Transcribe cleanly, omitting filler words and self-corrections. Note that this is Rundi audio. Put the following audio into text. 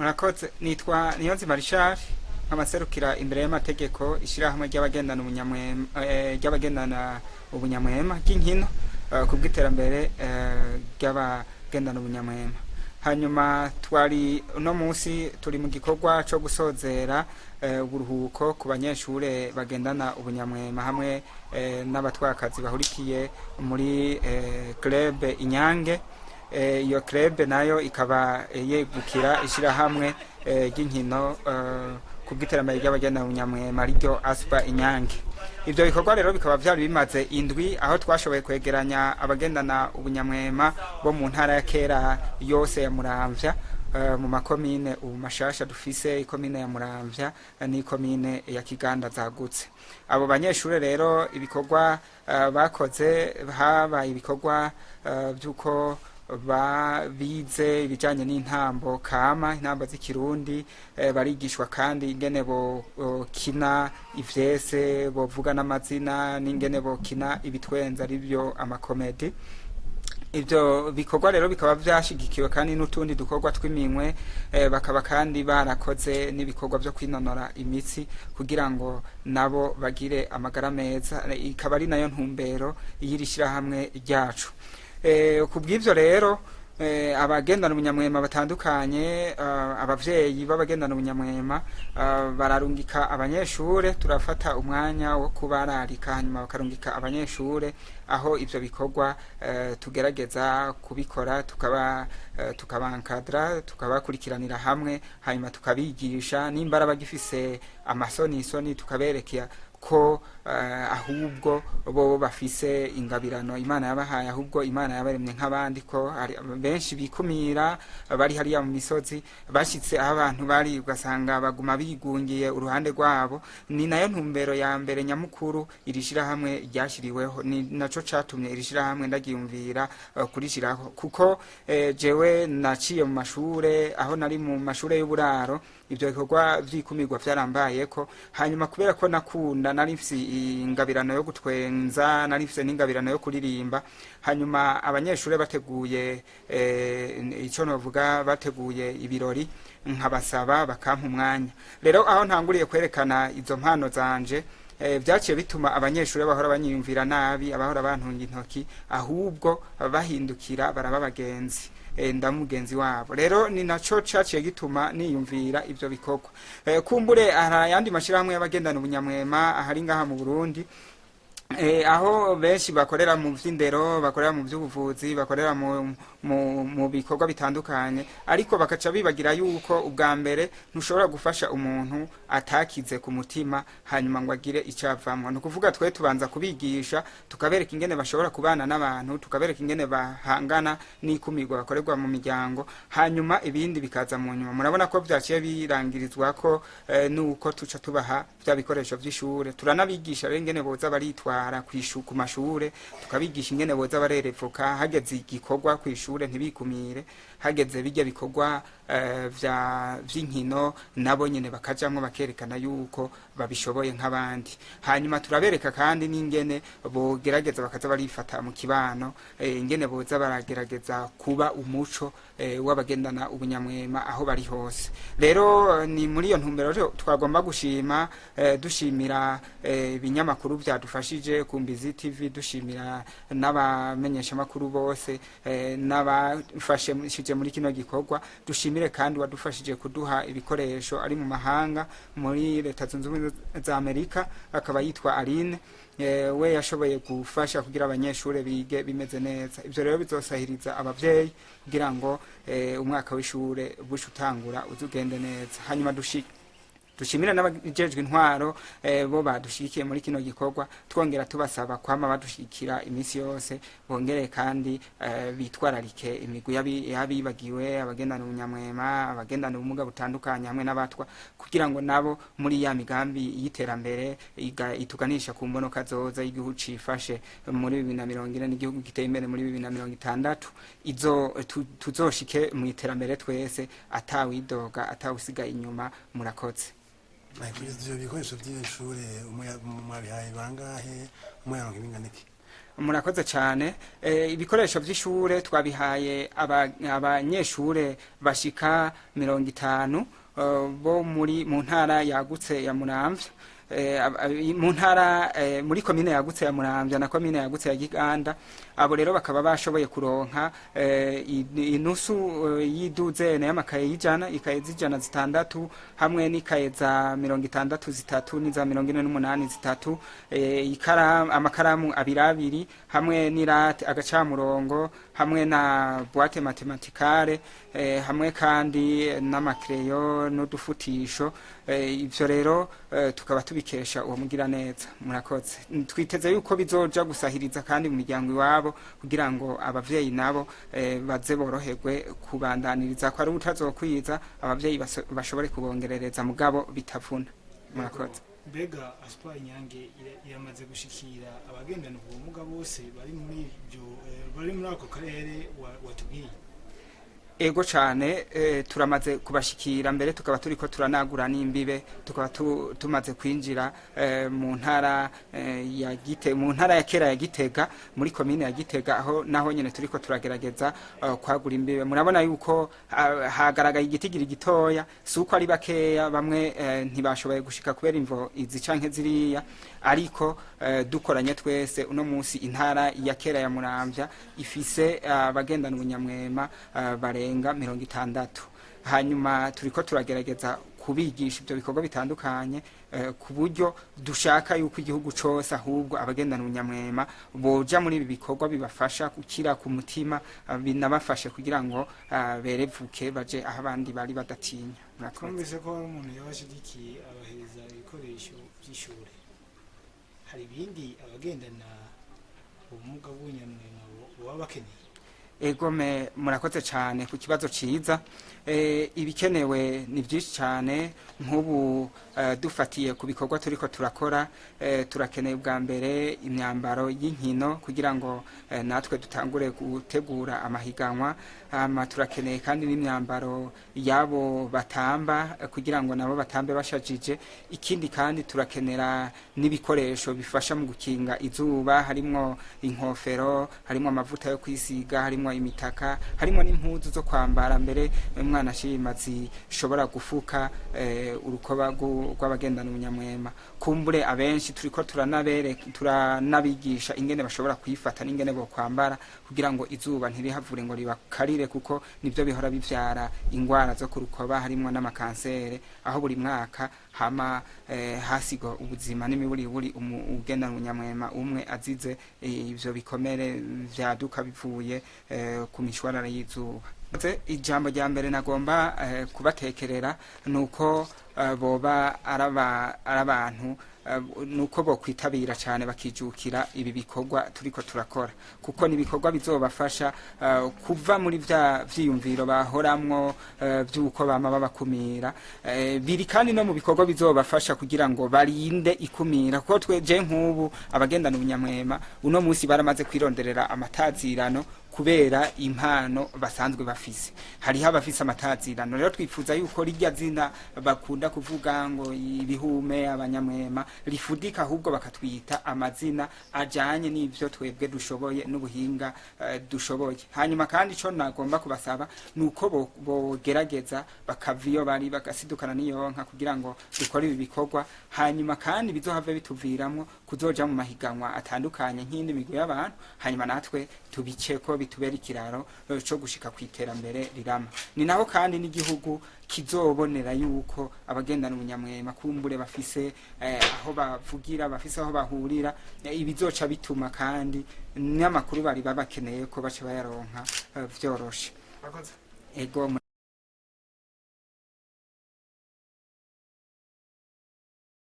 Murakoze, nitwa Niyonzima Richard, nk'amaserukira imbere y'amategeko ishirahamwe ry'abagendana ubunyamwema ry'inkino ku bw'iterambere ry'abagendana ubunyamwema. Hanyuma twari uno munsi turi mu gikorwa cyo gusozera uburuhuko ku banyeshure bagendana ubunyamwema hamwe n'abatwakazi bahurikiye muri club Inyange. Iyo club nayo ikaba yegukira ishirahamwe ry'inkino ku bw'iterambere ry'abagendana ubunyamwema ryo ASPA Inyange. Ibyo bikorwa rero bikaba byari bimaze indwi aho twashoboye kwegeranya abagendana ubunyamwema bo mu ntara ya Kera yose ya Muramvya, mu makomine mashasha dufise ikomine ya Muramvya n'ikomine ya Kiganda zagutse. Abo banyeshure rero ibikorwa bakoze habaye ibikorwa by'uko bize ibijanye n'intambo kama, intambo z'ikirundi, barigishwa kandi ingene bo kina ivyese, bovuga n'amazina, n'ingene bo kina ibitwenza arivyo amakomedi. Ibyo bikorwa rero bikaba byashigikiwe kandi n'utundi dukorwa tw'iminwe, bakaba kandi barakoze n'ibikorwa byo kwinonora imitsi kugira ngo nabo bagire amagara meza. Ikaba ari nayo ntumbero y'irishira hamwe ryacu. Kubw'ivyo rero abagendana ubunyamwema batandukanye, abavyeyi b'abagendana ubunyamwema bararungika abanyeshure, turafata umwanya wo kubararika hanyuma bakarungika abanyeshure aho ivyo bikorwa tugerageza kubikora, tukabankadra, tukabakurikiranira hamwe, hanyuma tukabigisha nimbara bagifise amasoni tukaberekea ko ahubwo bo bafise ingabirano Imana yabahaye, ahubwo Imana yabaremye nk'abandi, ko hari benshi bikumira bari hariya mu misozi bashitse aho abantu bari ugasanga baguma bigungiye uruhande rwabo. Ni nayo ntumbero ya mbere nyamukuru irishira hamwe ryashiriweho, ni naco catumye irishira hamwe ndagiyumvira kurishiraho, kuko jewe naciye mu mashure, aho nari mu mashure y'uburaro ibyo bikorwa vyikumirwa vyarambayeko. Hanyuma kubera ko nakunda, nari mfise ingabirano yo gutwenza, nari mfise n'ingabirano yo kuririmba, hanyuma abanyeshure bateguye ico novuga bateguye ibirori, nkabasaba bakampa umwanya. Rero aho ntanguriye kwerekana izo mpano zanje, vyaciye bituma abanyeshure bahora banyiyumvira nabi, abahora bantunga intoki, ahubwo bahindukira baraba bagenzi, ndamugenzi wabo. Rero ni naco caciye gituma niyumvira ivyo bikorwa. Kumbure arayandi mashirahamwe y'abagendana ubunyamwema ahari ngaha mu Burundi, aho benshi bakorera mu vy'indero, bakorera mu vy'ubuvuzi, bakorera mu bikorwa bitandukanye, ariko bakaca bibagira yuko ubwa mbere ntushobora gufasha umuntu atakize ku mutima hanyuma ngo agire icavamwa. No kuvuga twe tubanza kubigisha, tukabereka ingene bashobora kubana n'abantu, tukabereka ingene bahangana n'ikumirwa bakorerwa mu miryango, hanyuma ibindi bikaza mu nyuma. Murabona ko vyaciye birangirizwa ko nuko tuca tubaha vya bikoresho vy'ishure, turanabigisha rero ingene boza baritwa ku mashure, tukabigisha ingene boza barerevuka hageze igikorwa kw'ishure ntibikumire, hageze bijya bikorwa vy'inkino nabo nyene bakajamwo bakerekana yuko babishoboye nk'abandi. Hanyuma turabereka kandi n'ingene bogerageza bakaza barifata mu kibano, ingene boza baragerageza kuba umuco w'abagendana ubunyamwema aho bari hose. Rero ni muri iyo ntumbero twagomba gushima, dushimira ibinyamakuru vyadufashije ku Mbizi TV, dushimira n'abamenyesha makuru bose n'abafashije muri kino gikorwa, dushimire kandi wadufashije kuduha ibikoresho ari mu mahanga, muri Leta Zunze Ubumwe za Amerika, akaba yitwa Aline, we yashoboye gufasha kugira abanyeshure bige bimeze neza. Ivyo rero bizosahiriza abavyeyi kugira ngo umwaka w'ishure bushutangura uzugende neza. Hanyuma dushimira n'abajejwe intwaro bo badushikiye muri kino gikorwa, twongera tubasaba kwama badushikira imisi yose, bongere kandi bitwararike imigwi yabibagiwe, abagendana ubunyamwema, abagendana ubumuga butandukanye hamwe n'abatwa, kugira ngo nabo muri ya migambi y'iterambere ituganisha ku mbono kazoza y'igihugu cifashe muri 2040 n'igihugu giteye imbere muri 2060, izo tuzoshike mu iterambere twese atawidoga, atawusigaye inyuma. Murakoze. Ivyo bikoresho vy'ishure mwabihaye bangahe, umwana ibingana iki? murakoze cyane. Ibikoresho by'ishure twabihaye abanyeshure bashika 50 bo mu ntara yagutse ya Muramvya, mu ntara muri komine yagutse ya Muramvya na komine yagutse ya Giganda. Abo rero bakaba bashoboye kuronka inusu y'iduzene y'amakaye y'ijana, ikaye z'ijana zitandatu hamwe n'ikaye za 63 n'iza 48 zitatu, amakaramu abiri hamwe n'irate agacamurongo hamwe na boîte matematikare, hamwe kandi n'amakreyo n'udufutisho. Ivyo rero tukaba tubikesha uwo mugira neza. Murakoze. Twiteze yuko bizoja gusahiriza kandi mu miryango iwabo kugira ngo abavyeyi nabo baze boroherwe kubandaniriza ko ari utazokwiza abavyeyi bashobore kubongerereza mugabo bitavuna. Murakoze. Mbega Aspa Inyange yamaze gushikira abagendana ubumuga bose bari muri ako karere watubwiye? Ego cyane, turamaze kubashikira mbere tukaba turiko turanagura n'imbibe, tukaba tumaze kwinjira mu ntara ya Gitega, mu ntara ya kera ya Gitega, muri komine ya Gitega, aho naho nyene turiko turagerageza kwagura imbibe. Murabona yuko hagaragaye igitigiri gitoya, suko ari bakeya, bamwe ntibashoboye gushika kubera imvo izi canke ziriya, ariko dukoranye twese uno munsi intara ya kera ya Muramvya ifise Abagendanubunyamwema barenga 60. Hanyuma turiko turagerageza kubigisha ibyo bikorwa bitandukanye, ku buryo dushaka yuko igihugu cose ahubwo Abagendanubunyamwema boja muri ibi bikorwa bibafasha gukira ku mutima, binabafashe kugira ngo berevuke baje aho abandi bari badatinya. Twumvise ko hari umuntu yabashigikiye abahereza ibikoresho by'ishure. Hari ibindi abagendana ubumuga bw'ubunyamwema baba bakeneye? Egome, murakoze cyane ku kibazo ciza. Ibikenewe ni byinshi cyane, nk'ubu dufatiye ku bikorwa turiko turakora, turakeneye bwa mbere imyambaro y'inkino kugira ngo natwe dutangure gutegura amahiganwa. Turakeneye kandi n'imyambaro yabo batamba kugira ngo nabo batambe bashajije. Ikindi kandi turakenera n'ibikoresho bifasha mu gukinga izuba, harimo inkofero, harimo amavuta yo kwisiga, harimo imitaka, harimo n'impuzu zo kwambara mbere umwana shimazi shobora gufuka urukoba rw'Abagendanubunyamwema. Kumbure abenshi turiko turanabigisha ingene bashobora kwifata n'ingene bo kwambara kugira ngo izuba ntirihavure ngo ribakarire, kuko nivyo bihora bivyara ingwara zo kurukoba, harimo n'amakansere, aho buri mwaka hama hasigo ubuzima n'imiburiburi Ugendanubunyamwema umwe azize ivyo bikomere vyaduka bivuye ku mishwarara y'izuba. Ijambo rya mbere nagomba kubatekerera nuko boba arabantu, nuko bo kwitabira cyane bakijukira ibi bikorwa turiko turakora, kuko ni bikorwa bizobafasha kuva muri vya vyiyumviro bahoramwo byuko bama babakumira. Biri kandi no mu bikorwa bizobafasha kugira ngo barinde ikumira, kuko tweje nk'ubu Abagendanubunyamwema uno munsi baramaze kwironderera amatazirano kubera impano basanzwe bafise. Hariho abafise amatazirano, rero twifuza yuko rijya zina bakunda kuvuga ngo ibihume Abanyamwema rifudika, ahubwo bakatwita amazina ajanye n'ivyo twebwe dushoboye n'ubuhinga dushoboye. Hanyuma kandi ico nagomba kubasaba nuko bogerageza bakaviyo bari bagasidukana n'iyonka kugira ngo dukore ibi bikorwa. Hanyuma kandi bizohave bituviramwo kuzoja mu mahiganwa atandukanye nk'indi migwi y'abantu, hanyuma natwe tubiceko bitubera ikiraro cyo gushika kwiterambere rirama. Ni naho kandi n'igihugu kizobonera yuko Abagendanubunyamwema kumbure bafise aho bavugira, bafise aho bahurira, ibizoca bituma kandi n'amakuru bari babakeneye ko bace bayaronka vyoroshe. Ego.